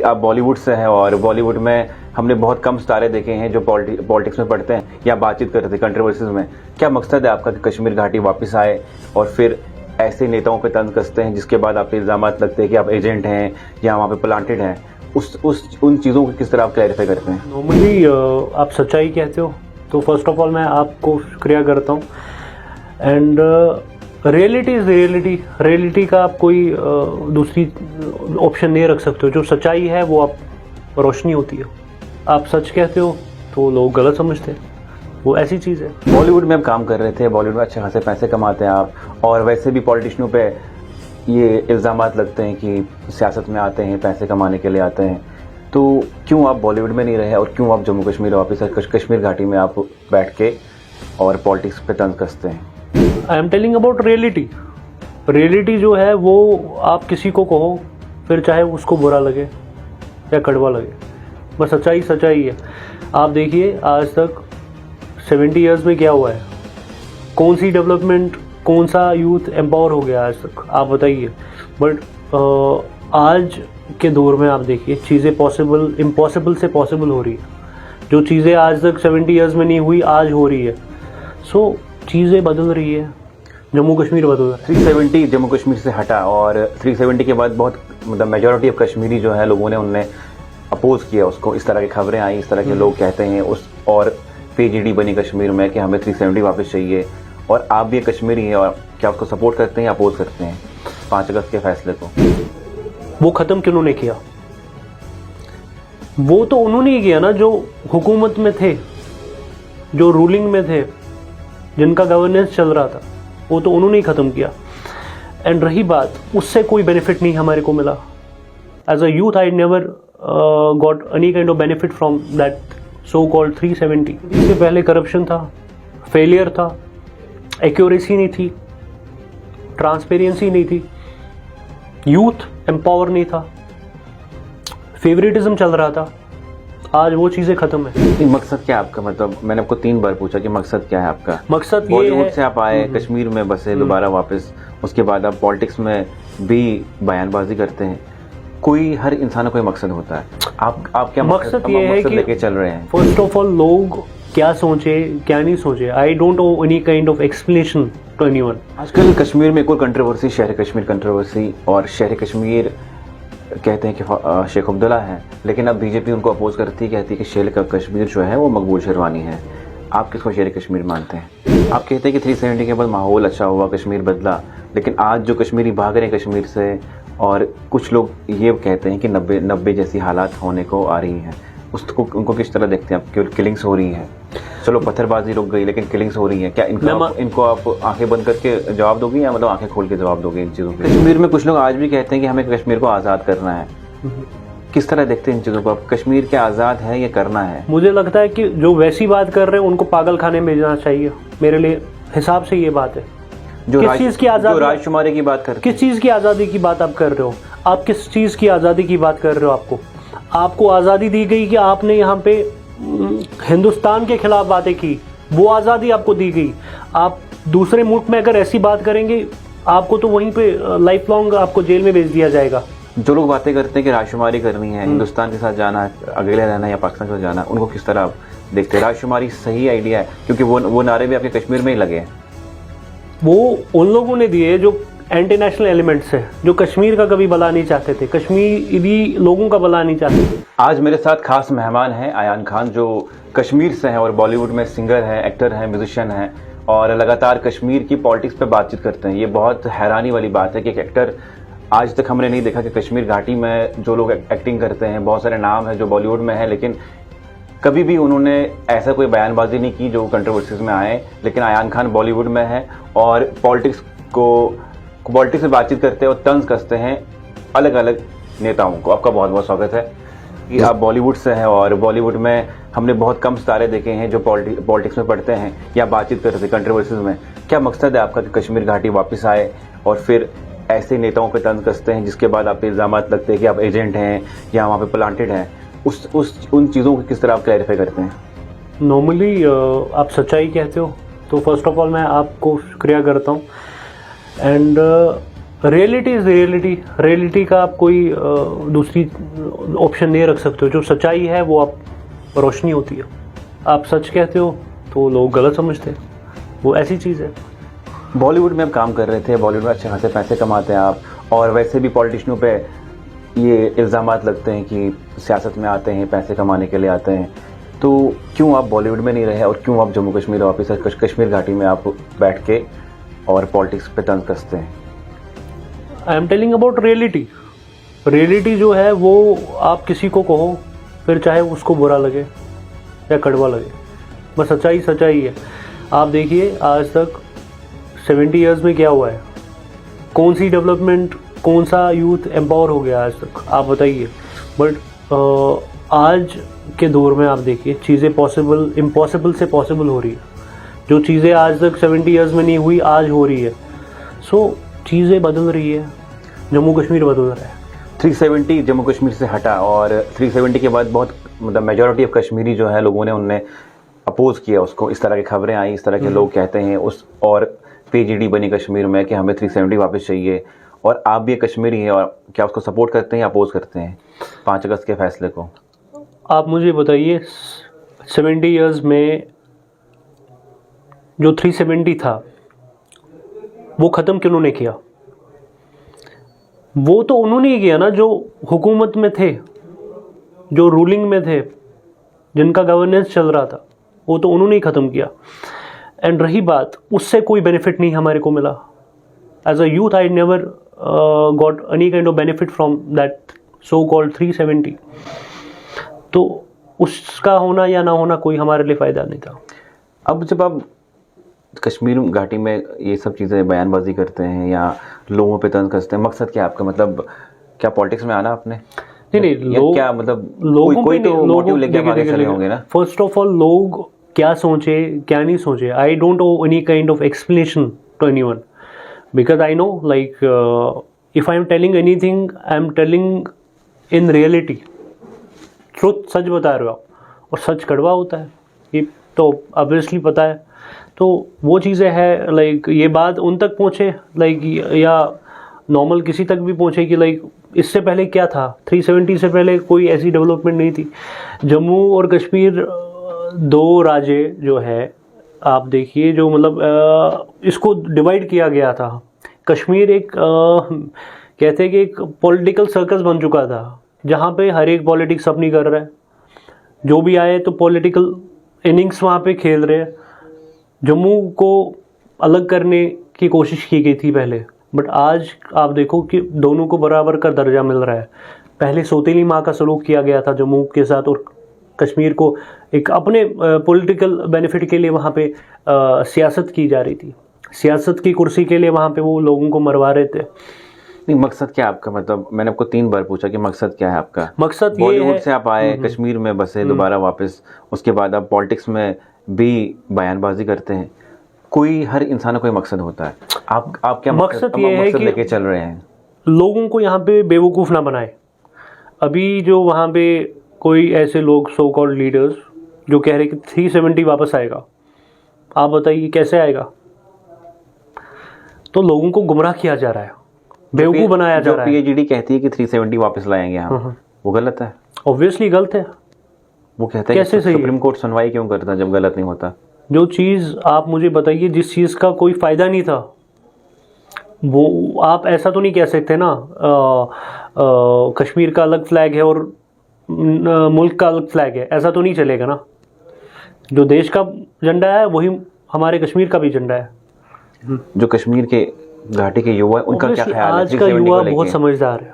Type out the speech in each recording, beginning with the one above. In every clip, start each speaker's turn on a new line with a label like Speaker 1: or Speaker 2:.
Speaker 1: आप बॉलीवुड से हैं और बॉलीवुड में हमने बहुत कम सितारे देखे हैं जो पॉलिटिक्स में पढ़ते हैं या बातचीत करते हैं कंट्रोवर्सीज में। क्या मकसद है आपका कि कश्मीर घाटी वापस आए और फिर ऐसे नेताओं पे तंज कसते हैं जिसके बाद आप पे इल्ज़ाम लगते हैं कि आप एजेंट हैं या वहाँ पे प्लांटेड हैं? उन चीज़ों को किस तरह आप क्लैरिफाई करते हैं?
Speaker 2: नॉर्मली आप सच्चाई कहते हो तो फर्स्ट ऑफ ऑल मैं आपको शुक्रिया करता हूँ। एंड रियलिटी इज़ रियलिटी का आप कोई दूसरी ऑप्शन नहीं रख सकते हो। जो सच्चाई है वो आप रोशनी होती है। आप सच कहते हो तो लोग गलत समझते हैं, वो ऐसी चीज़ है।
Speaker 1: बॉलीवुड में हम काम कर रहे थे, बॉलीवुड में अच्छे खासे पैसे कमाते हैं आप, और वैसे भी पॉलिटिशियनों पे ये इल्ज़ाम लगते हैं कि सियासत में आते हैं पैसे कमाने के लिए आते हैं, तो क्यों आप बॉलीवुड में नहीं रहे और क्यों आप जम्मू कश्मीर वापस कश्मीर घाटी में आप बैठ के और पॉलिटिक्स पे तंज कसते हैं?
Speaker 2: आई एम टेलिंग अबाउट रियलिटी जो है वो आप किसी को कहो फिर चाहे उसको बुरा लगे या कड़वा लगे, बस सच्चाई है। आप देखिए आज तक 70 ईयर्स में क्या हुआ है, कौन सी डेवलपमेंट, कौन सा यूथ एम्पावर हो गया आज तक, आप बताइए। बट आज के दौर में आप देखिए चीज़ें इम्पॉसिबल से पॉसिबल हो रही है। जो चीज़ें आज तक 70 ईयर्स में नहीं हुई आज हो रही है। सो चीज़ें बदल रही है, जम्मू कश्मीर बदल रहा है।
Speaker 1: 370 जम्मू कश्मीर से हटा और 370 के बाद बहुत मतलब मेजॉरिटी ऑफ कश्मीरी जो है लोगों ने उनने अपोज किया उसको। इस तरह की खबरें आई, इस तरह के लोग कहते हैं उस और पीजीडी बनी कश्मीर में कि हमें 370 वापस चाहिए। और आप भी एक कश्मीरी हैं और क्या उसको सपोर्ट करते हैं या अपोज करते हैं 5 अगस्त के फैसले को?
Speaker 2: वो ख़त्म किन्होंने किया? वो तो उन्होंने ही किया ना जो हुकूमत में थे, जो रूलिंग में थे, जिनका गवर्नेंस चल रहा था, वो तो उन्होंने ही ख़त्म किया। एंड रही बात, उससे कोई बेनिफिट नहीं हमारे को मिला। As a youth I never got any kind of benefit from that so called 370। इससे पहले करप्शन था, फेलियर था, एक्यूरेसी नहीं थी, ट्रांसपेरेंसी नहीं थी, यूथ एम्पावर नहीं था, फेवरेटिज्म चल रहा था। आज वो चीज़ें खत्म है।
Speaker 1: मकसद क्या है आपका? मतलब मैंने आपको 3 बार पूछा कि मकसद क्या है आपका?
Speaker 2: मकसद ये
Speaker 1: बॉलीवुड से आप आए, कश्मीर में बसे दोबारा वापस, उसके बाद आप पॉलिटिक्स में भी बयानबाजी करते हैं। कोई हर इंसान का कोई मकसद होता है। आप क्या
Speaker 2: मकसद ये है कि
Speaker 1: लेके चल रहे हैं?
Speaker 2: फर्स्ट ऑफ ऑल लोग क्या सोचे क्या नहीं सोचे, I don't owe any kind of explanation to anyone.
Speaker 1: आजकल कश्मीर में एक और कंट्रोवर्सी, शहर कश्मीर कंट्रोवर्सी, और शहर कश्मीर कहते हैं कि शेख अब्दुल्ला है, लेकिन अब बीजेपी उनको अपोज कहती है कि शेर कश्मीर जो है वो मकबूल शेरवानी है। आप किसको शेर कश्मीर मानते हैं? आप कहते हैं कि 370 के बाद माहौल अच्छा हुआ, कश्मीर बदला, लेकिन आज जो कश्मीरी भाग रहे हैं कश्मीर से, और कुछ लोग ये कहते हैं कि 90 जैसी हालात होने को आ रही हैं, उसको उनको किस तरह देखते हैं आप? केवल किलिंग्स हो रही हैं, चलो पत्थरबाजी रुक गई लेकिन किलिंग्स हो रही हैं। क्या इनको आप आंखें बंद करके जवाब दोगे या मतलब आंखें खोल के जवाब दोगे इन चीज़ों पे? कश्मीर में कुछ लोग आज भी कहते हैं कि हमें कश्मीर को आज़ाद करना है। किस तरह देखते हैं इन चीज़ों को आप? कश्मीर क्या आज़ाद है या करना है?
Speaker 2: मुझे लगता है कि जो वैसी बात कर रहे हैं उनको पागल खाने में भेजना चाहिए। मेरे लिए हिसाब से ये बात है।
Speaker 1: जो किस चीज़ की आज़ादी, जो राजशुमारी की बात करते हैं,
Speaker 2: किस चीज़ की आज़ादी की बात आप कर रहे हो? आप किस चीज़ की आज़ादी की बात कर रहे हो? आपको आज़ादी दी गई कि आपने यहाँ पे हिंदुस्तान के खिलाफ बातें की, वो आज़ादी आपको दी गई। आप दूसरे मुल्क में अगर ऐसी बात करेंगे आपको तो वहीं पे लाइफ लॉन्ग आपको जेल में भेज दिया जाएगा।
Speaker 1: जो लोग बातें करते हैं कि राजशुमारी करनी है, हिंदुस्तान के साथ जाना है, अकेले रहना है या पाकिस्तान के साथ जाना है, उनको किस तरह आप देखते हैं? राजशुमारी सही आइडिया है? क्योंकि वो नारे भी आपके कश्मीर में ही लगे हैं।
Speaker 2: वो उन लोगों ने दिए जो एंटी नेशनल एलिमेंट्स है, जो कश्मीर का कभी भला नहीं चाहते थे, कश्मीरी लोगों का भला नहीं चाहते थे।
Speaker 1: आज मेरे साथ खास मेहमान हैं अयान खान, जो कश्मीर से हैं और बॉलीवुड में सिंगर हैं, एक्टर हैं, म्यूजिशियन हैं, और लगातार कश्मीर की पॉलिटिक्स पे बातचीत करते हैं। ये बहुत हैरानी वाली बात है कि एक एक्टर, आज तक हमने नहीं देखा कि कश्मीर घाटी में जो लोग एक्टिंग करते हैं, बहुत सारे नाम हैं जो बॉलीवुड में हैं, लेकिन कभी भी उन्होंने ऐसा कोई बयानबाजी नहीं की जो कंट्रोवर्सीज में आए। लेकिन अयान खान बॉलीवुड में है और पॉलिटिक्स में बातचीत करते हैं और तंज कसते हैं अलग अलग नेताओं को। आपका बहुत बहुत स्वागत है कि आप बॉलीवुड से हैं और बॉलीवुड में हमने बहुत कम सितारे देखे हैं जो पॉलिटिक्स में पढ़ते हैं या बातचीत करते हैं कंट्रोवर्सीज में। क्या मकसद है आपका कि कश्मीर घाटी वापस आए और फिर ऐसे नेताओं पे तंज कसते हैं जिसके बाद आप पे इल्ज़ाम लगते हैं कि आप एजेंट हैं या वहाँ पे प्लांटेड हैं? उन चीज़ों को किस तरह आप क्लैरिफाई करते हैं?
Speaker 2: नॉर्मली आप सच्चाई कहते हो तो फर्स्ट ऑफ ऑल मैं आपको शुक्रिया करता हूँ। And reality is reality. Reality का आप कोई दूसरी ऑप्शन नहीं रख सकते हो। जो सच्चाई है वो आप रोशनी होती है। आप सच कहते हो तो लोग गलत समझते हैं, वो ऐसी चीज़ है।
Speaker 1: बॉलीवुड में आप काम कर रहे थे, बॉलीवुड में अच्छे खासे पैसे कमाते हैं आप, और वैसे भी पॉलिटिशियनों पे ये इल्ज़ामात लगते हैं कि सियासत में आते हैं, पैसे कमाने के लिए आते हैं, तो क्यों आप बॉलीवुड में नहीं रहे और क्यों आप जम्मू कश्मीर वापस कश्मीर घाटी में आप बैठ के और पॉलिटिक्स पे तंज कसते हैं?
Speaker 2: आई am telling about reality. Reality जो है वो आप किसी को कहो, फिर चाहे उसको बुरा लगे या कड़वा लगे, बस सच्चाई सच्चाई है। आप देखिए आज तक 70 ईयर्स में क्या हुआ है, कौन सी डेवलपमेंट, कौन सा यूथ एम्पावर हो गया आज तक, आप बताइए। बट आज के दौर में आप देखिए चीज़ें पॉसिबल, इम्पॉसिबल से पॉसिबल हो रही है। जो चीज़ें आज तक 70 ईयर्स में नहीं हुई आज हो रही है। सो चीज़ें बदल रही है, जम्मू कश्मीर बदल रहा है।
Speaker 1: 370 जम्मू कश्मीर से हटा और 370 के बाद बहुत मतलब मेजॉरिटी ऑफ कश्मीरी जो है लोगों ने उनने अपोज किया उसको, इस तरह की खबरें आई, इस तरह के लोग कहते हैं उस, और पीजीडी बनी कश्मीर में कि हमें 370 वापस चाहिए, और आप भी कश्मीरी हैं, और क्या उसको सपोर्ट करते हैं या अपोज करते हैं 5 अगस्त के फैसले को?
Speaker 2: आप मुझे बताइए 70 ईयर्स में जो 370 था वो ख़त्म किन्होंने किया? वो तो उन्होंने ही किया ना जो हुकूमत में थे, जो रूलिंग में थे, जिनका गवर्नेंस चल रहा था, वो तो उन्होंने ही ख़त्म किया। एंड रही बात, उससे कोई बेनिफिट नहीं हमारे को मिला। As a youth I never got any kind of benefit from that so called 370। तो उसका होना या ना होना कोई हमारे लिए फ़ायदा नहीं था।
Speaker 1: अब जब आप कश्मीर घाटी में ये सब चीज़ें बयानबाजी करते हैं या लोगों पे तंज कसते हैं, मकसद क्या है आपका? मतलब क्या पॉलिटिक्स में आना आपने?
Speaker 2: नहीं,
Speaker 1: लोग क्या मतलब कोई तो मोटिव लेके आप आगे चले होंगे ना?
Speaker 2: फर्स्ट ऑफ ऑल लोग क्या सोचे क्या नहीं सोचे, I don't owe any kind of explanation to anyone, because I know like if I am telling anything I am telling in reality. Truth सच बता रहे हो आप, और सच कड़वा होता है, ये तो ऑब्वियसली पता है। तो वो चीज़ें हैं, लाइक ये बात उन तक पहुँचे, लाइक या नॉर्मल किसी तक भी पहुँचे कि लाइक इससे पहले क्या था, 370 से पहले कोई ऐसी डेवलपमेंट नहीं थी। जम्मू और कश्मीर दो राज्य जो है, आप देखिए जो मतलब इसको डिवाइड किया गया था। कश्मीर एक कहते हैं कि एक पॉलिटिकल सर्कस बन चुका था, जहाँ पे हर एक पॉलिटिक्स अपनी कर रहा है, जो भी आए तो पॉलिटिकल इनिंग्स वहाँ पे खेल रहे हैं। जम्मू को अलग करने की कोशिश की गई थी पहले, बट आज आप देखो कि दोनों को बराबर का दर्जा मिल रहा है। पहले सौतेली माँ का सलूक किया गया था जम्मू के साथ, और कश्मीर को एक अपने पॉलिटिकल बेनिफिट के लिए वहाँ पे सियासत की जा रही थी। सियासत की कुर्सी के लिए वहाँ पे वो लोगों को मरवा रहे थे।
Speaker 1: नहीं, मकसद क्या है आपका? मतलब मैंने आपको 3 बार पूछा कि मकसद क्या है आपका?
Speaker 2: मकसद ये
Speaker 1: बॉलीवुड
Speaker 2: है,
Speaker 1: से आप आए, कश्मीर में बसे, दोबारा वापस, उसके बाद आप पॉलिटिक्स में भी बयानबाजी करते हैं। कोई हर इंसान का कोई मकसद होता है। आप क्या
Speaker 2: मकसद ये है कि
Speaker 1: लेके चल रहे हैं?
Speaker 2: लोगों को यहाँ पे बेवकूफ़ ना बनाए। अभी जो वहाँ पे कोई ऐसे लोग सो कॉल्ड लीडर्स जो कह रहे कि 370 वापस आएगा, आप बताइए कैसे आएगा? तो लोगों को गुमराह किया जा रहा है, बेवकूफ़ बनाया जा रहा है।
Speaker 1: पीएचडी कहती है कि 370 वापस लाएंगे हम, वो गलत है?
Speaker 2: ऑब्वियसली गलत है।
Speaker 1: वो कहता है
Speaker 2: कैसे
Speaker 1: कि
Speaker 2: सही है?
Speaker 1: सुप्रीम कोर्ट सुनवाई क्यों करता जब गलत नहीं होता?
Speaker 2: जो चीज़ आप मुझे बताइए जिस चीज़ का कोई फ़ायदा नहीं था, वो आप ऐसा तो नहीं कह सकते ना कश्मीर का अलग फ्लैग है और मुल्क का अलग फ्लैग है, ऐसा तो नहीं चलेगा ना। जो देश का झंडा है वही हमारे कश्मीर का भी झंडा है।
Speaker 1: जो कश्मीर के घाटी के युवा उनका क्या ख्याल है?
Speaker 2: आज का युवा बहुत समझदार है।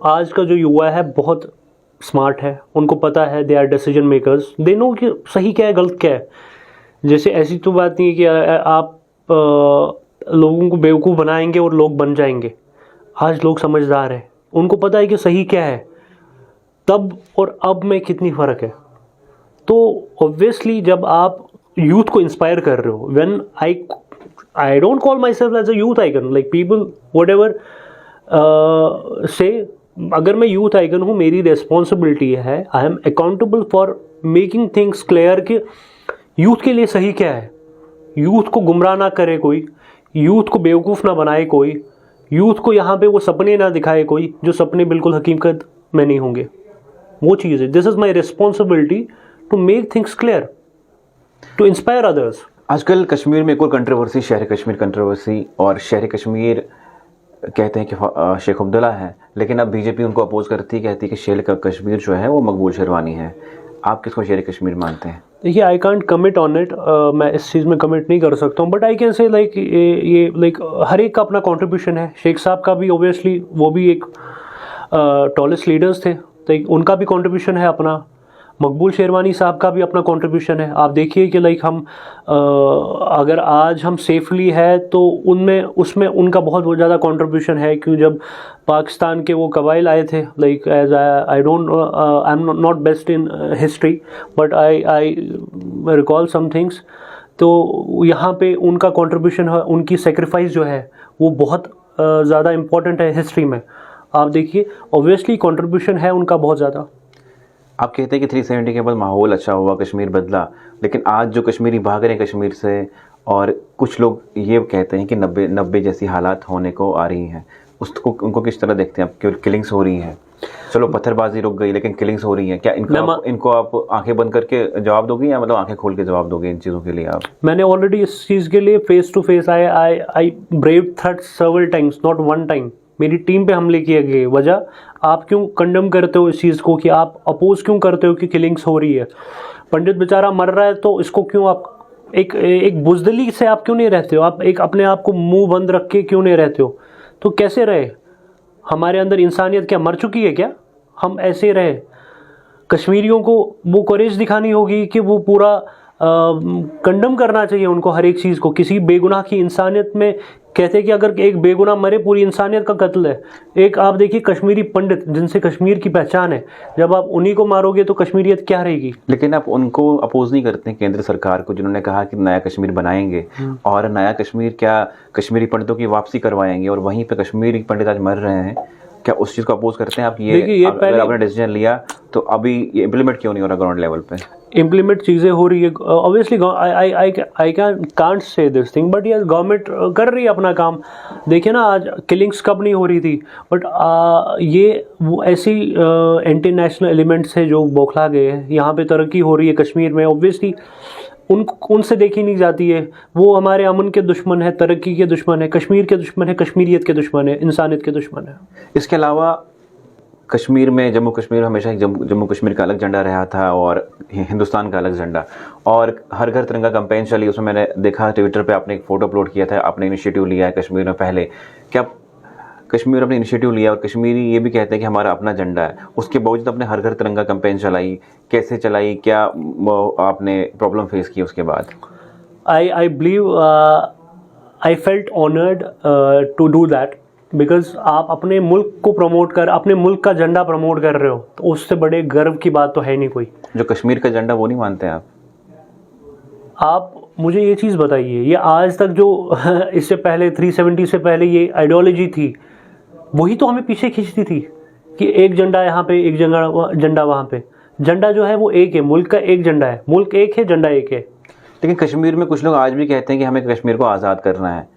Speaker 2: आज का जो युवा है बहुत स्मार्ट है, उनको पता है, they are decision makers, they know कि सही क्या है गलत क्या है। जैसे ऐसी तो बात नहीं है कि आप लोगों को बेवकूफ़ बनाएंगे और लोग बन जाएंगे। आज लोग समझदार हैं, उनको पता है कि सही क्या है, तब और अब में कितनी फ़र्क है। तो ऑब्वियसली जब आप यूथ को इंस्पायर कर रहे हो, when I don't call myself as a youth icon, like people whatever say, अगर मैं यूथ आइकन हूँ, मेरी रिस्पॉन्सिबिलिटी है, I am accountable for making things clear कि यूथ के लिए सही क्या है। यूथ को गुमराह ना करे कोई, यूथ को बेवकूफ़ ना बनाए कोई, यूथ को यहाँ पे वो सपने ना दिखाए कोई जो सपने बिल्कुल हकीकत में नहीं होंगे, वो चीज़ है। This is my responsibility to make things clear, to inspire others.
Speaker 1: आजकल कश्मीर में एक और कंट्रोवर्सी, शहर कश्मीर कंट्रोवर्सी, और शहर कश्मीर कहते हैं कि शेख अब्दुल्ला है, लेकिन अब बीजेपी उनको अपोज करती है, कहती है कि शेर कश्मीर जो है वो मकबूल शेरवानी है। आप किसको शेर कश्मीर मानते हैं?
Speaker 2: देखिए, I can't commit on it, मैं इस चीज़ में कमिट नहीं कर सकता हूँ, but I can say like ये लाइक हर एक का अपना कंट्रीब्यूशन है। शेख साहब का भी ऑब्वियसली, वो भी एक टॉलेस्ट लीडर्स थे, तो उनका भी कंट्रीब्यूशन है अपना। मकबूल शेरवानी साहब का भी अपना कंट्रीब्यूशन है। आप देखिए कि लाइक हम अगर आज हम सेफली है तो उनमें उसमें उनका बहुत ज़्यादा कंट्रीब्यूशन है, क्योंकि जब पाकिस्तान के वो कबाइल आए थे, like as I don't I am not best in history, but I recall some things, तो यहाँ पे उनका कंट्रीब्यूशन है, उनकी सेक्रीफाइस जो है वो बहुत ज़्यादा इम्पोर्टेंट है हिस्ट्री में। आप देखिए, ऑब्वियसली कंट्रीब्यूशन है उनका बहुत ज़्यादा।
Speaker 1: आप कहते हैं कि 370 के बाद माहौल अच्छा हुआ, कश्मीर बदला, लेकिन आज जो कश्मीरी भाग रहे हैं कश्मीर से, और कुछ लोग ये कहते हैं कि 90 जैसी हालात होने को आ रही हैं, उसको उनको किस तरह देखते हैं आप? केवल किलिंग्स हो रही हैं, चलो पत्थरबाजी रुक गई, लेकिन किलिंग्स हो रही हैं, क्या इनको आप आंखें बंद करके जवाब दोगे या मतलब आंखें खोल के जवाब दोगे इन चीज़ों के लिए आप?
Speaker 2: मैंने ऑलरेडी इस चीज़ के लिए face to face I brave threat several times, not one time. मेरी टीम पे हमले किए गए, वजह आप क्यों कंडम करते हो इस चीज़ को, कि आप अपोज क्यों करते हो कि किलिंग्स हो रही है? पंडित बेचारा मर रहा है तो इसको क्यों आप एक बुजदिली से आप क्यों नहीं रहते हो? आप एक अपने आप को मुंह बंद रख के क्यों नहीं रहते हो? तो कैसे रहे? हमारे अंदर इंसानियत क्या मर चुकी है क्या? हम ऐसे रहे? कश्मीरियों को वो करेज दिखानी होगी कि वो पूरा कंडम करना चाहिए उनको हर एक चीज़ को, किसी बेगुनाह की इंसानियत में। कहते हैं कि अगर एक बेगुनाह मरे पूरी इंसानियत का कत्ल है। एक आप देखिए कश्मीरी पंडित जिनसे कश्मीर की पहचान है, जब आप उन्हीं को मारोगे तो कश्मीरियत क्या रहेगी?
Speaker 1: लेकिन आप उनको अपोज नहीं करते केंद्र सरकार को, जिन्होंने कहा कि नया कश्मीर बनाएंगे, और नया कश्मीर क्या कश्मीरी पंडितों की वापसी करवाएंगे, और वहीं पे कश्मीरी पंडित आज मर रहे हैं, क्या उस चीज़ को अपोज करते हैं आप? ये अगर आपने डिसीजन लिया तो अभी ये इम्प्लीमेंट क्यों नहीं हो रहा ग्राउंड लेवल पे?
Speaker 2: इम्प्लीमेंट चीज़ें हो रही है, obviously I can't say this thing, but ये गवर्नमेंट कर रही है अपना काम। देखिए ना, आज किलिंग्स कब नहीं हो रही थी, बट ये वो ऐसी एंटी नेशनल एलिमेंट्स है जो बौखला गए हैं। यहाँ पे तरक्की हो रही है कश्मीर में, ऑब्वियसली उनसे देखी नहीं जाती है। वो हमारे अमन के दुश्मन है, तरक्की के दुश्मन है, कश्मीर के दुश्मन है, कश्मीरियत के दुश्मन है, इंसानियत के दुश्मन है।
Speaker 1: इसके अलावा कश्मीर में, जम्मू कश्मीर में हमेशा जम्मू कश्मीर का अलग झंडा रहा था और हिंदुस्तान का अलग झंडा, और हर घर तिरंगा कैंपेन चली। उसमें मैंने देखा ट्विटर पे आपने एक फ़ोटो अपलोड किया था, आपने इनिशिएटिव लिया है कश्मीर में पहले। क्या कश्मीर अपने इनिशिएटिव लिया, और कश्मीरी ये भी कहते हैं कि हमारा अपना झंडा है, उसके बावजूद अपने हर घर तिरंगा कैंपेन चलाई, कैसे चलाई? क्या आपने प्रॉब्लम फेस की उसके बाद?
Speaker 2: I believe I felt honored to do that, because आप अपने मुल्क को प्रमोट कर, अपने मुल्क का झंडा प्रमोट कर रहे हो, तो उससे बड़े गर्व की बात तो है नहीं कोई।
Speaker 1: जो कश्मीर का झंडा वो नहीं मानते आप?
Speaker 2: आप मुझे ये चीज़ बताइए, ये आज तक जो इससे पहले 370 से पहले ये आइडियोलॉजी थी, वही तो हमें पीछे खींचती थी कि एक झंडा यहाँ पे, एक झंडा वहाँ पे। झंडा जो है वो एक है, मुल्क का एक झंडा है, मुल्क एक है, झंडा एक है।
Speaker 1: लेकिन कश्मीर में कुछ लोग आज भी कहते हैं कि हमें कश्मीर को आज़ाद करना है।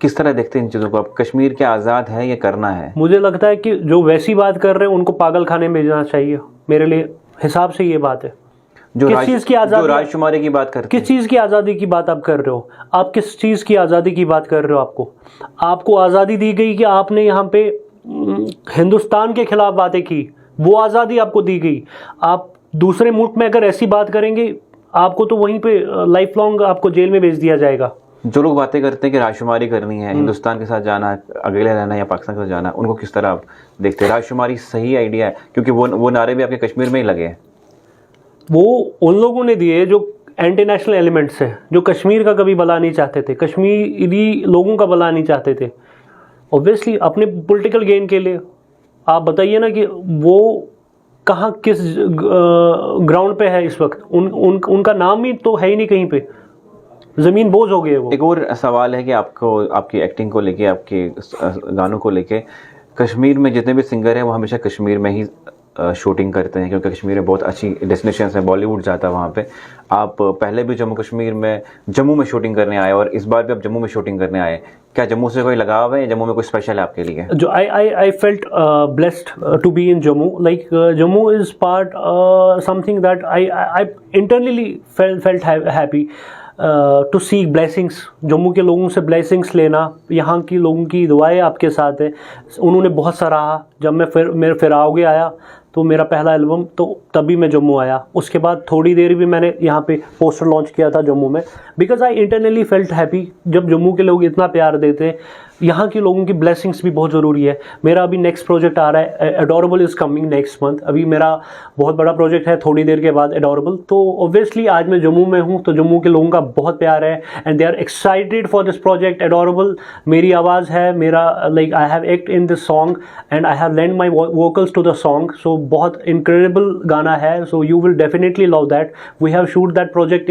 Speaker 1: किस तरह देखते हैं इन चीज़ों को आप? कश्मीर क्या आज़ाद है या करना है?
Speaker 2: मुझे लगता है कि जो वैसी बात कर रहे हैं उनको पागल खाने में भेजना चाहिए, मेरे लिए हिसाब से ये बात है। किस चीज़ की आज़ादी?
Speaker 1: जो राजकुमारी की बात करते हैं।
Speaker 2: किस चीज़ की आज़ादी की बात आप कर रहे हो? आप किस चीज़ की आज़ादी की बात कर रहे हो? आपको आज़ादी दी गई कि आपने यहाँ पे हिंदुस्तान के खिलाफ बातें की, वो आज़ादी आपको दी गई। आप दूसरे मुल्क में अगर ऐसी बात करेंगे, आपको तो वहीं पे लाइफ लॉन्ग आपको जेल में भेज दिया जाएगा।
Speaker 1: जो लोग बातें करते हैं कि राजकुमारी करनी है, हिंदुस्तान के साथ जाना है, अकेले रहना है या पाकिस्तान के साथ जाना है, उनको किस तरह आप देखते हैं? राजकुमारी सही आइडिया है? क्योंकि वो नारे भी आपके कश्मीर में ही लगे हैं।
Speaker 2: वो उन लोगों ने दिए जो एंटी नेशनल एलिमेंट्स है, जो कश्मीर का कभी भला नहीं चाहते थे, कश्मीरी लोगों का भला नहीं चाहते थे, ऑब्वियसली अपने पॉलिटिकल गेन के लिए। आप बताइए ना कि वो कहाँ, किस ग्राउंड पे है इस वक्त? उनका नाम ही तो है ही नहीं कहीं पे, ज़मीन बोझ हो गई है वो।
Speaker 1: एक और सवाल है कि आपको, आपकी एक्टिंग को लेके, आपके गानों को लेके, कश्मीर में जितने भी सिंगर हैं वो हमेशा कश्मीर में ही शूटिंग करते हैं, क्योंकि कश्मीर में बहुत अच्छी डेस्टिनेशंस हैं, बॉलीवुड जाता है वहाँ पे। आप पहले भी जम्मू कश्मीर में जम्मू में शूटिंग करने आए और इस बार भी आप जम्मू में शूटिंग करने आए। क्या जम्मू से कोई लगाव है या जम्मू में कुछ स्पेशल है आपके लिए?
Speaker 2: जो I felt blessed to be in Jammu. Like Jammu is part something that I internally felt happy to see blessings. Jammu के लोगों से blessings लेना, यहाँ की लोगों की दुआएं आपके साथ है। उन्होंने बहुत सराहा। जब मैं मेरे फिराओगे आया तो मेरा पहला एल्बम, तो तभी मैं जम्मू आया। उसके बाद थोड़ी देर भी मैंने यहाँ पे पोस्टर लॉन्च किया था जम्मू में, because I internally felt happy. जब जम्मू के लोग इतना प्यार देते हैं, यहाँ के लोगों की ब्लेसिंग्स भी बहुत ज़रूरी है। मेरा अभी नेक्स्ट प्रोजेक्ट आ रहा है, adorable is coming next month. अभी मेरा बहुत बड़ा प्रोजेक्ट है थोड़ी देर के बाद, एडोरेबल। तो ऑब्वियसली आज मैं जम्मू में हूँ तो जम्मू के लोगों का बहुत प्यार है and they are excited for this project adorable. मेरी आवाज़ है, मेरा like I have act in this song and I have lend my vocals to the song. So बहुत इनक्रेडिबल गाना है, so you will definitely love that. We have shoot that project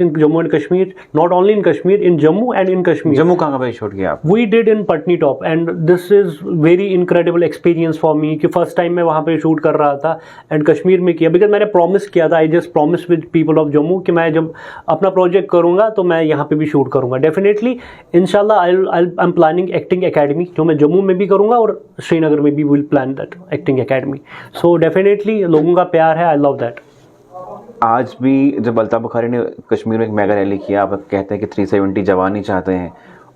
Speaker 2: in Jammu and Kashmir, not only in Kashmir, in Jammu and in Kashmir.
Speaker 1: Jammu कहाँ पे shoot किया आप?
Speaker 2: We did in Patni Top and this is very incredible experience for me कि first time मैं वहाँ पे shoot कर रहा था and कश्मीर में किया, because मैंने प्रॉमिस किया था, I just promised with people of Jammu कि मैं जब अपना प्रोजेक्ट करूँगा तो मैं यहाँ पे भी शूट करूँगा डेफिनेटली। इंशाल्लाह I'm planning acting academy, जो मैं जम्मू में भी करूँगा और श्रीनगर में भी will plan that acting academy. So definitely लोगों का प्यार है, I love that.
Speaker 1: आज भी जब अल्ताफ बुखारी ने कश्मीर में एक मेगा रैली किया, आप कहते हैं कि 370 जवान ही चाहते हैं,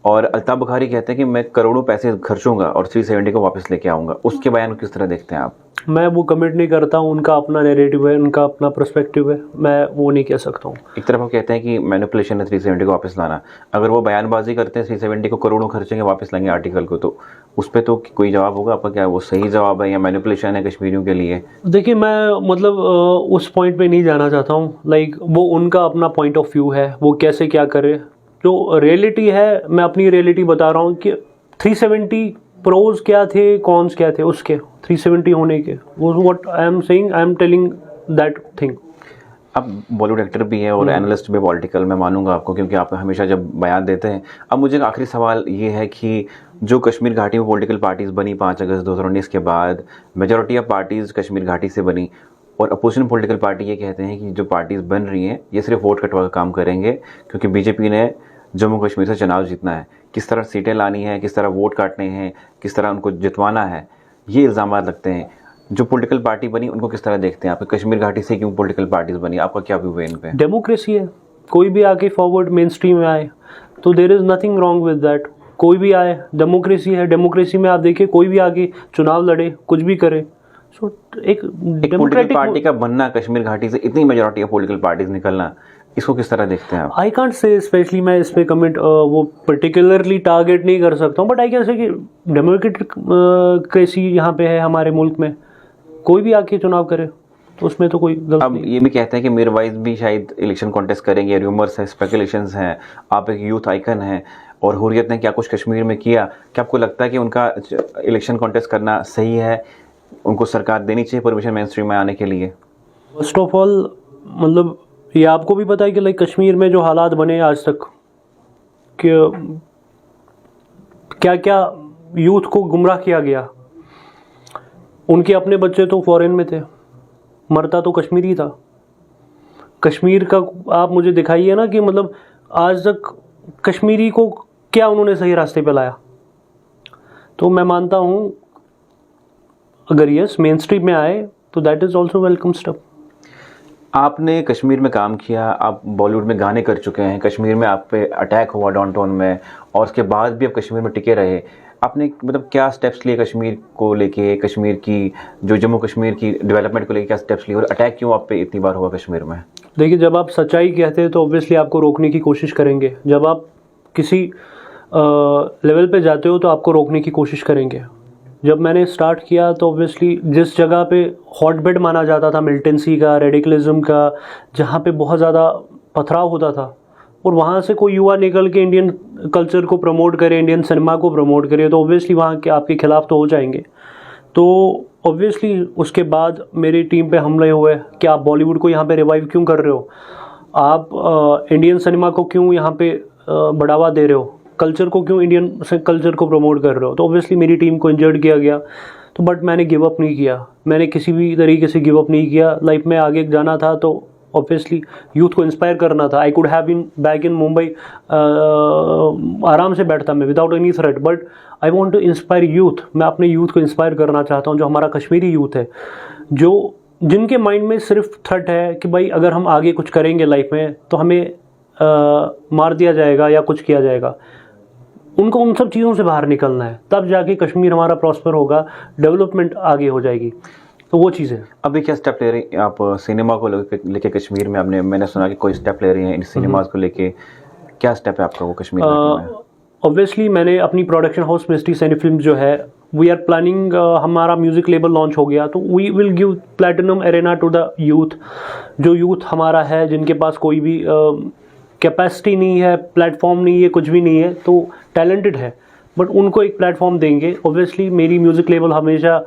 Speaker 1: और अल्ताफ बुखारी कहते हैं कि मैं करोड़ों पैसे खर्चूंगा और 370 को वापस लेके आऊँगा। उसके बयान को किस तरह देखते हैं आप?
Speaker 2: मैं वो कमेंट नहीं करता हूँ, उनका अपना नैरेटिव है, उनका अपना पर्सपेक्टिव है, मैं वो नहीं कह सकता हूँ।
Speaker 1: एक तरफ वो कहते हैं कि मैनिपुलेशन है 370 को वापस लाना, अगर वो बयानबाजी करते हैं 370 को करोड़ों खर्चेंगे वापस लाएंगे आर्टिकल को, तो उस पर तो कोई जवाब होगा आपका? क्या वो सही जवाब है या मैनिपुलेशन है कश्मीरियों के लिए?
Speaker 2: देखिए, मैं मतलब उस पॉइंट पे नहीं जाना चाहता हूँ। लाइक वो उनका अपना पॉइंट ऑफ व्यू है, वो कैसे क्या करे। जो रियलिटी है, मैं अपनी रियलिटी बता रहा हूँ कि 370 प्रोज क्या थे, कॉन्स क्या थे उसके 370 होने के। वो what I am saying, I am telling that thing.
Speaker 1: आप बॉलीवुड एक्टर भी हैं और एनालिस्ट भी पॉलिटिकल, मैं मानूंगा आपको, क्योंकि आप हमेशा जब बयान देते हैं। अब मुझे एक आखिरी सवाल ये है कि जो कश्मीर घाटी में पॉलिटिकल पार्टीज़ बनी 5 अगस्त 2019 के बाद, मेजॉरिटी ऑफ पार्टीज़ कश्मीर घाटी से बनी, और अपोजिशन पॉलिटिकल पार्टी ये कहते हैं कि जो पार्टीज़ बन रही हैं ये सिर्फ वोट कटवा का काम करेंगे, क्योंकि बीजेपी ने जम्मू कश्मीर से चुनाव जीतना है। किस तरह सीटें लानी है, किस तरह वोट काटने हैं, किस तरह उनको जितवाना है, ये इल्ज़ाम लगते हैं। जो पॉलिटिकल पार्टी बनी उनको किस तरह देखते हैं आप? कश्मीर घाटी से क्यों पॉलिटिकल पार्टीज बनी, आपका क्या व्यू है इन पे?
Speaker 2: डेमोक्रेसी है, कोई भी आके फॉरवर्ड मेन स्ट्रीम में आए तो there is nothing wrong with that. कोई भी आए, डेमोक्रेसी है। डेमोक्रेसी में आप देखिए कोई भी आके चुनाव लड़े, कुछ भी करे। सो एक
Speaker 1: पॉलिटिकल पार्टी का बनना, कश्मीर घाटी से इतनी मेजॉरिटी ऑफ पॉलिटिकल पार्टीज निकलना, इसको किस तरह देखते हैं आप?
Speaker 2: आई कांट से स्पेशली, मैं इस पे कमेंट वो पर्टिकुलरली टारगेट नहीं कर सकता हूँ, बट आई कैन से कि डेमोक्रेसी यहाँ पे है हमारे मुल्क में, कोई भी आके चुनाव करे तो उसमें तो कोई गलत
Speaker 1: अब ये भी कहते हैं कि मीरवाइज भी शायद इलेक्शन कॉन्टेस्ट करेंगे, रूमर्स है, स्पेकुलेशंस हैं, आप एक यूथ आइकन हैं और हुर्रियत ने क्या कुछ कश्मीर में किया, क्या आपको लगता है कि उनका इलेक्शन कॉन्टेस्ट करना सही है? उनको सरकार देनी चाहिए परमिशन मेन स्ट्रीम में आने के लिए?
Speaker 2: फर्स्ट ऑफ ऑल मतलब ये आपको भी पता है कि लाइक कश्मीर में जो हालात बने आज तक, कि क्या क्या यूथ को गुमराह किया गया। उनके अपने बच्चे तो फॉरेन में थे, मरता तो कश्मीरी था। कश्मीर का आप मुझे दिखाइए ना कि मतलब आज तक कश्मीरी को क्या उन्होंने सही रास्ते पे लाया। तो मैं मानता हूँ अगर यस मेन स्ट्रीम में आए तो that is also welcome step.
Speaker 1: आपने कश्मीर में काम किया, आप बॉलीवुड में गाने कर चुके हैं, कश्मीर में आप पे अटैक हुआ डाउनटाउन में, और उसके बाद भी आप कश्मीर में टिके रहे। आपने मतलब क्या स्टेप्स लिए कश्मीर को लेके, कश्मीर की जो जम्मू कश्मीर की डेवलपमेंट को लेके क्या स्टेप्स लिए, और अटैक क्यों आप पे इतनी बार हुआ कश्मीर में?
Speaker 2: देखिए, जब आप सच्चाई कहते हैं तो ऑब्वियसली आपको रोकने की कोशिश करेंगे। जब आप किसी लेवल पे जाते हो तो आपको रोकने की कोशिश करेंगे। जब मैंने स्टार्ट किया तो ऑब्वियसली जिस जगह पे हॉटबेड माना जाता था मिलिटेंसी का, रेडिकलिज्म का, जहाँ पे बहुत ज़्यादा पथराव होता था, और वहाँ से कोई युवा निकल के इंडियन कल्चर को प्रमोट करे, इंडियन सिनेमा को प्रमोट करे, तो ऑब्वियसली वहाँ के आपके खिलाफ तो हो जाएंगे। तो ऑब्वियसली उसके बाद मेरी टीम पे हमले हुए कि आप बॉलीवुड को यहाँ पे रिवाइव क्यों कर रहे हो, आप इंडियन सिनेमा को क्यों यहाँ पे बढ़ावा दे रहे हो, कल्चर को क्यों, इंडियन कल्चर को प्रमोट कर रहे हो। तो ऑब्वियसली मेरी टीम को इंजर्ड किया गया। तो बट मैंने गिव अप नहीं किया, मैंने किसी भी तरीके से गिव अप नहीं किया। लाइफ में आगे जाना था तो ऑब्वियसली यूथ को इंस्पायर करना था। I could have been back in Mumbai, आराम से बैठता मैं without any threat, but I want to inspire youth. मैं अपने यूथ को इंस्पायर करना चाहता हूँ, जो हमारा कश्मीरी यूथ है, जो जिनके माइंड में सिर्फ थ्रेट है कि भाई अगर हम आगे कुछ करेंगे लाइफ में तो हमें मार दिया जाएगा या कुछ किया जाएगा। उनको उन सब चीज़ों से बाहर निकलना है, तब जाके कश्मीर हमारा प्रॉस्पर होगा, डेवलपमेंट आगे हो जाएगी। तो वो चीज़ है।
Speaker 1: अभी क्या स्टेप ले रही हैं आप सिनेमा को लेके कश्मीर में? मैंने सुना कि कोई स्टेप ले रही हैं इन सिनेमाज को लेके, क्या स्टेप है आपका वो कश्मीर में?
Speaker 2: ऑब्वियसली मैंने अपनी प्रोडक्शन हाउस मिस्ट्री सैनी फिल्म जो है, वी आर प्लानिंग, हमारा म्यूज़िक लेबल लॉन्च हो गया, तो we will give platinum arena to the youth. जो यूथ हमारा है, जिनके पास कोई भी कैपेसिटी नहीं है, प्लेटफॉर्म नहीं है, कुछ भी नहीं है, तो टैलेंटेड है, बट उनको एक प्लेटफॉर्म देंगे। ऑब्वियसली मेरी म्यूज़िक लेबल हमेशा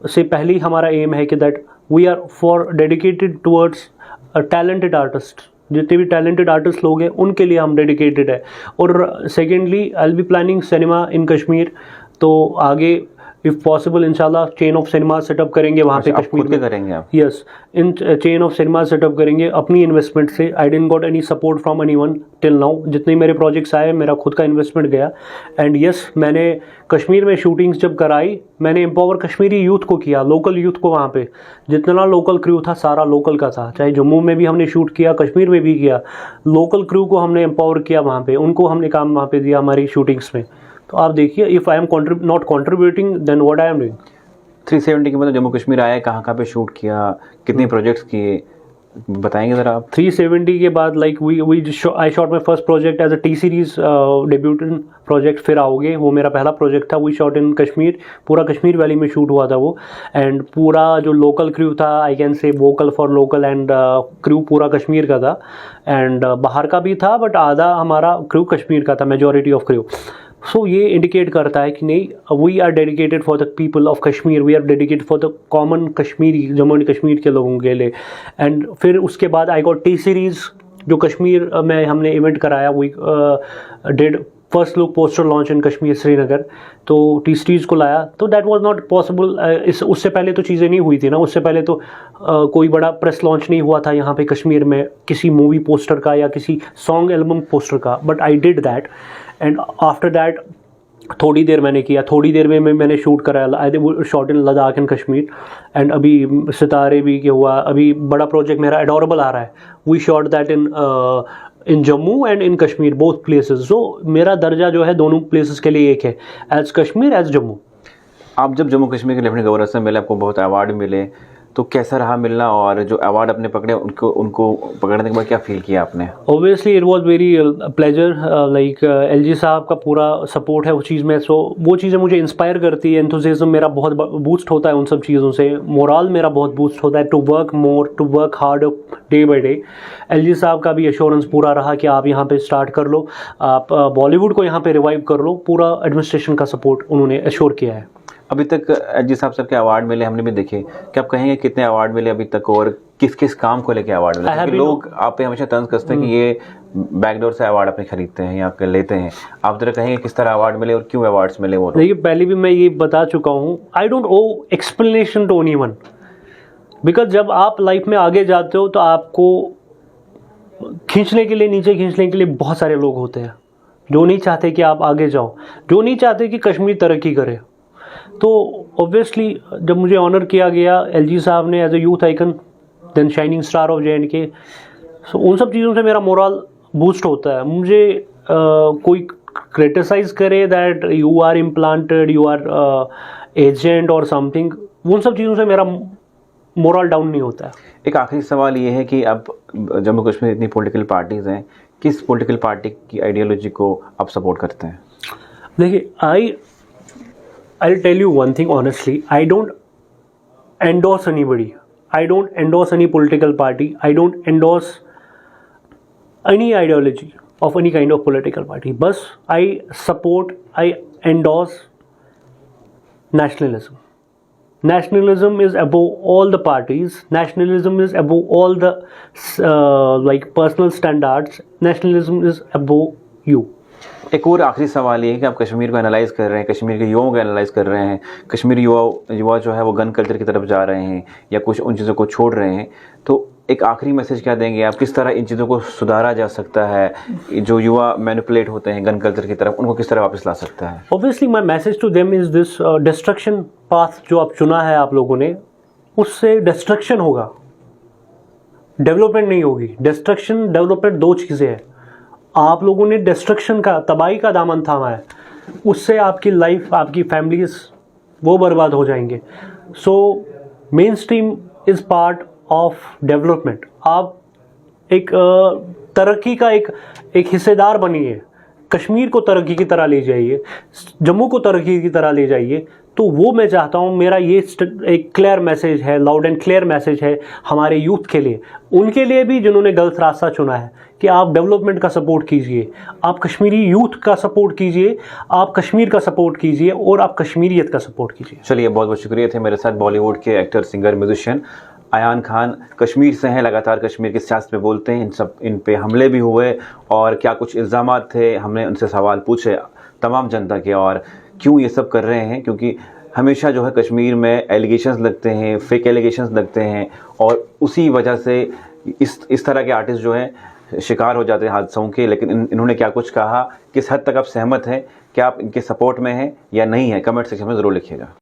Speaker 2: से पहले ही हमारा एम है कि that we are for dedicated towards talented artist. जितने भी टैलेंटेड आर्टिस्ट लोग हैं उनके लिए हम डेडिकेटेड है। और secondly I will be planning cinema इन कश्मीर, तो आगे इफ़ पॉसिबल इंशाल्लाह चेन ऑफ सिनेमा सेटअप करेंगे वहाँ पे कश्मीर में।
Speaker 1: करेंगे आप?
Speaker 2: Yes, in chain of cinema setup करेंगे अपनी इन्वेस्टमेंट से। I didn't got any support from anyone till now. जितने मेरे प्रोजेक्ट्स आए मेरा खुद का इन्वेस्टमेंट गया। एंड यस, मैंने कश्मीर में शूटिंग्स जब कराई, मैंने एम्पावर कश्मीरी यूथ को किया, लोकल यूथ को। वहाँ पे जितना लोकल क्रू था सारा लोकल का था, चाहे जम्मू में भी हमने शूट किया, कश्मीर में भी किया। लोकल क्रू को हमने एम्पावर किया वहाँ पे, उनको हमने काम वहाँ पे दिया हमारी शूटिंग्स में। तो आप देखिए, if I am not contributing then what I am doing.
Speaker 1: 370 के मतलब जम्मू कश्मीर आया, कहाँ कहाँ पे शूट किया, कितने प्रोजेक्ट्स किए, बताएंगे ज़रा आप?
Speaker 2: 370 के बाद like I shot my first project as a T Series debutante project, फिर आओगे, वो मेरा पहला प्रोजेक्ट था। वी शॉट इन कश्मीर, पूरा कश्मीर वैली में शूट हुआ था वो। एंड पूरा जो लोकल क्रू था, I can say vocal for local, and crew पूरा कश्मीर का था। एंड बाहर का भी था, बट आधा हमारा क्रू कश्मीर का था, मेजॉरिटी ऑफ क्रू। सो ये इंडिकेट करता है कि नहीं, we are dedicated for the people of Kashmir, we are dedicated for the common Kashmiri, Jammu and Kashmir के लोगों के लिए। एंड फिर उसके बाद आई गॉट टी सीरीज़, जो कश्मीर में हमने इवेंट कराया। We did first look poster launch in Kashmir Srinagar, तो टी सीरीज़ को लाया। तो दैट वाज नॉट पॉसिबल, उससे पहले तो चीज़ें नहीं हुई थी ना, उससे पहले तो कोई बड़ा प्रेस लॉन्च नहीं हुआ था यहाँ पे कश्मीर में, किसी मूवी पोस्टर का या किसी सॉन्ग एल्बम पोस्टर का। But I did that, and after that थोड़ी देर मैंने किया, थोड़ी देर में मैंने शूट कराया। आई shot in Ladakh and Kashmir. And अभी सितारे भी क्या हुआ, अभी बड़ा प्रोजेक्ट मेरा एडोरेबल आ रहा है, we shot that in Jammu and in Kashmir, both places. So मेरा दर्जा जो है दोनों प्लेसेस के लिए एक है, एज कश्मीर एज जम्मू।
Speaker 1: आप जब जम्मू कश्मीर के लेफ्टिनेंट गवर्नर से मिले, आपको बहुत अवार्ड मिले, तो कैसा रहा मिलना? और जो अवार्ड आपने पकड़े उनको पकड़ने के बाद क्या फील किया आपने?
Speaker 2: Obviously it was very pleasure, like LG साहब का पूरा सपोर्ट है उस चीज़ में। सो वो चीज़ें मुझे इंस्पायर करती है, एंथुसियाज्म मेरा बहुत बूस्ट होता है उन सब चीज़ों से, मोरल मेरा बहुत बूस्ट होता है to work more, to work hard day by day. LG साहब का भी एश्योरेंस पूरा रहा कि आप यहाँ पे स्टार्ट कर लो, आप बॉलीवुड को यहाँ पे रिवाइव कर लो, पूरा एडमिनिस्ट्रेशन का सपोर्ट उन्होंने एश्योर किया है।
Speaker 1: अभी तक एलजी साहब सबके अवार्ड मिले, हमने भी देखे, क्या आप कहेंगे कितने अवार्ड मिले अभी तक, और किस किस काम को लेके अवार्ड मिले? क्योंकि लोग आप पे हमेशा तंज कसते हैं कि ये बैकडोर से अवार्ड अपने खरीदते हैं या लेते हैं। आप जरा कहेंगे किस तरह अवार्ड मिले और क्यों अवार्ड्स मिले? वो
Speaker 2: देखिए, पहले भी मैं ये बता चुका हूँ, I don't owe explanation to anyone, because जब आप लाइफ में आगे जाते हो तो आपको खींचने के लिए, नीचे खींचने के लिए बहुत सारे लोग होते हैं जो नहीं चाहते कि आप आगे जाओ, जो नहीं चाहते कि कश्मीर तरक्की करे। तो ऑब्वियसली जब मुझे ऑनर किया गया एलजी साहब ने as a youth icon, then shining star of JNK, so उन सब चीज़ों से मेरा मोरल बूस्ट होता है। मुझे कोई क्रिटिसाइज करे that you are implanted, you are agent और समथिंग, उन सब चीज़ों से मेरा मोरल डाउन नहीं होता है।
Speaker 1: एक आखिरी सवाल ये है कि अब जम्मू कश्मीर इतनी पॉलिटिकल पार्टीज़ हैं, किस पॉलिटिकल पार्टी की आइडियोलॉजी को आप सपोर्ट करते हैं?
Speaker 2: देखिए, I'll tell you one thing honestly, I don't endorse anybody, I don't endorse any political party, I don't endorse any ideology of any kind of political party, but I endorse nationalism. Nationalism is above all the parties, nationalism is above all the like personal standards, nationalism is above you.
Speaker 1: एक और आखिरी सवाल ये है कि आप कश्मीर को analyse कर रहे हैं, कश्मीर के युवाओं को एनालाइज कर रहे हैं, कश्मीरी युवा जो है वो गन कल्चर की तरफ जा रहे हैं या कुछ उन चीज़ों को छोड़ रहे हैं, तो एक आखिरी मैसेज क्या देंगे आप? किस तरह इन चीज़ों को सुधारा जा सकता है? जो युवा मैनिपुलेट होते हैं गन कल्चर की तरफ, उनको किस तरह वापस ला सकता है?
Speaker 2: Obviously my message to them is this, destruction path जो आप चुना है आप लोगों ने, उससे डिस्ट्रक्शन होगा, डेवलपमेंट नहीं होगी। डिस्ट्रक्शन डेवलपमेंट दो चीज़ें हैं। आप लोगों ने डिस्ट्रक्शन का, तबाही का दामन थामा है, उससे आपकी लाइफ, आपकी फैमिलीज वो बर्बाद हो जाएंगे। So main stream is part of development. आप एक तरक्की का एक हिस्सेदार बनिए। कश्मीर को तरक्की की तरह ले जाइए, जम्मू को तरक्की की तरह ले जाइए। तो वो मैं चाहता हूँ, मेरा ये एक क्लियर मैसेज है, लाउड एंड क्लियर मैसेज है हमारे यूथ के लिए, उनके लिए भी जिन्होंने गलत रास्ता चुना है, कि आप डेवलपमेंट का सपोर्ट कीजिए, आप कश्मीरी यूथ का सपोर्ट कीजिए, आप कश्मीर का सपोर्ट कीजिए और आप कश्मीरियत का सपोर्ट कीजिए।
Speaker 1: चलिए, बहुत बहुत शुक्रिया। थे मेरे साथ बॉलीवुड के actor, singer, musician Ayaan Khan. Kashmir से हैं, लगातार कश्मीर की सियासत में बोलते हैं। इन पे हमले भी हुए और क्या कुछ इल्ज़ामात थे, हमने उनसे सवाल पूछे तमाम जनता के। और क्यों ये सब कर रहे हैं? क्योंकि हमेशा जो है कश्मीर में एलिगेशंस लगते हैं, फेक एलिगेशंस लगते हैं, और उसी वजह से इस तरह के आर्टिस्ट जो हैं शिकार हो जाते हैं हादसों के। लेकिन इन्होंने क्या कुछ कहा, किस हद तक आप सहमत हैं, क्या आप इनके सपोर्ट में हैं या नहीं है, कमेंट सेक्शन में ज़रूर लिखिएगा।